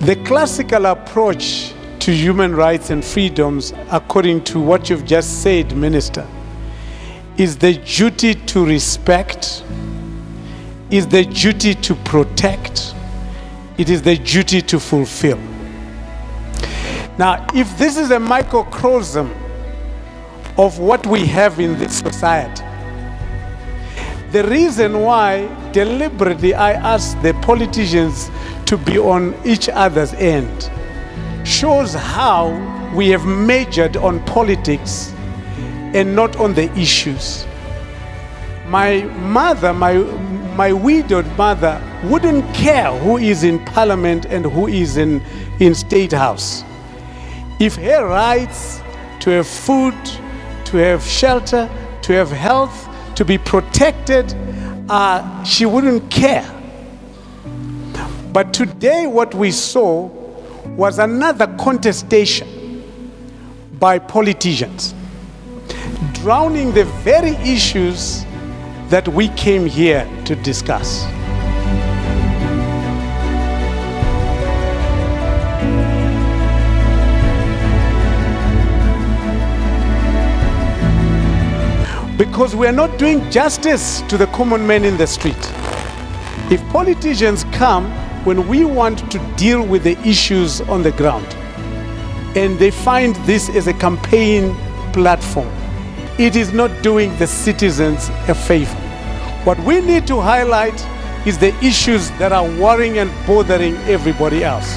The classical approach to human rights and freedoms, according to what you've just said, Minister, is the duty to respect, is the duty to protect, it is the duty to fulfill. Now, if this is a microcosm of what we have in this society, the reason why deliberately I ask the politicians to be on each other's end shows how we have majored on politics and not on the issues. My mother, my widowed mother, wouldn't care who is in parliament and who is in State House. If her rights to have food, to have shelter, to have health, to be protected, she wouldn't care. But today what we saw was another contestation by politicians, drowning the very issues that we came here to discuss. Because we are not doing justice to the common man in the street. If politicians come when we want to deal with the issues on the ground, and they find this as a campaign platform, it is not doing the citizens a favor. What we need to highlight is the issues that are worrying and bothering everybody else.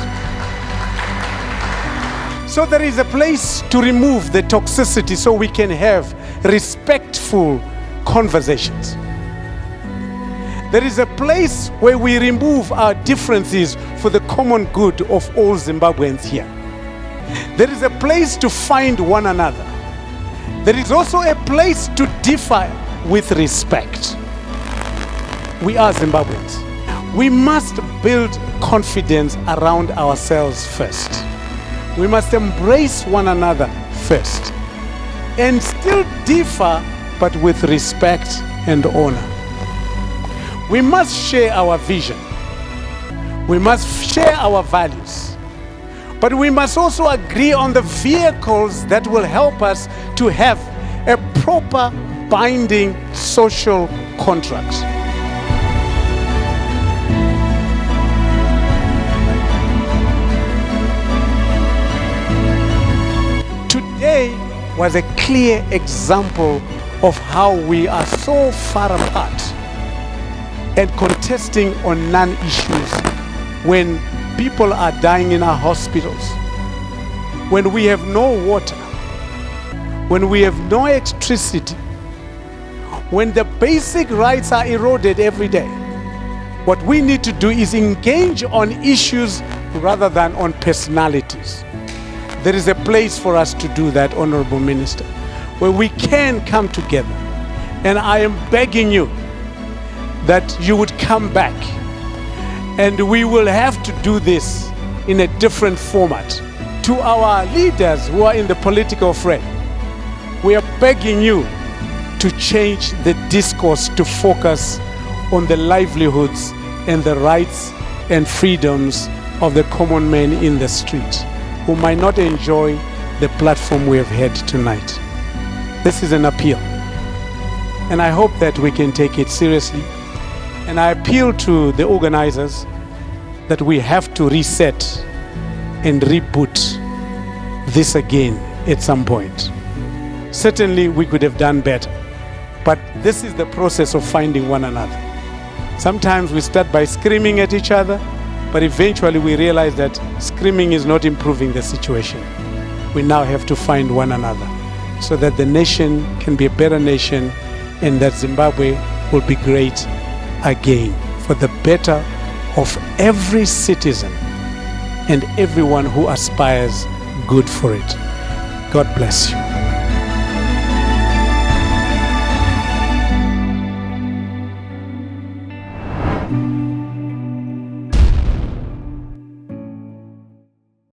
So there is a place to remove the toxicity so we can have respectful conversations. There is a place where we remove our differences for the common good of all Zimbabweans here. There is a place to find one another. There is also a place to differ with respect. We are Zimbabweans. We must build confidence around ourselves first. We must embrace one another first, and still differ, but with respect and honor. We must share our vision. We must share our values. But we must also agree on the vehicles that will help us to have a proper binding social contract. Today was a clear example of how we are so far apart and contesting on non-issues when people are dying in our hospitals, when we have no water, when we have no electricity, when the basic rights are eroded every day. What we need to do is engage on issues rather than on personalities. There is a place for us to do that, Honorable Minister, where we can come together. And I am begging you that you would come back, and we will have to do this in a different format. To our leaders who are in the political fray, we are begging you to change the discourse to focus on the livelihoods and the rights and freedoms of the common man in the street, who might not enjoy the platform we have had tonight. This is an appeal, and I hope that we can take it seriously. And I appeal to the organizers that we have to reset and reboot this again at some point. Certainly we could have done better, but this is the process of finding one another. Sometimes we start by screaming at each other, but eventually we realize that screaming is not improving the situation. We now have to find one another so that the nation can be a better nation, and that Zimbabwe will be great again, for the better of every citizen and everyone who aspires good for it. God bless you.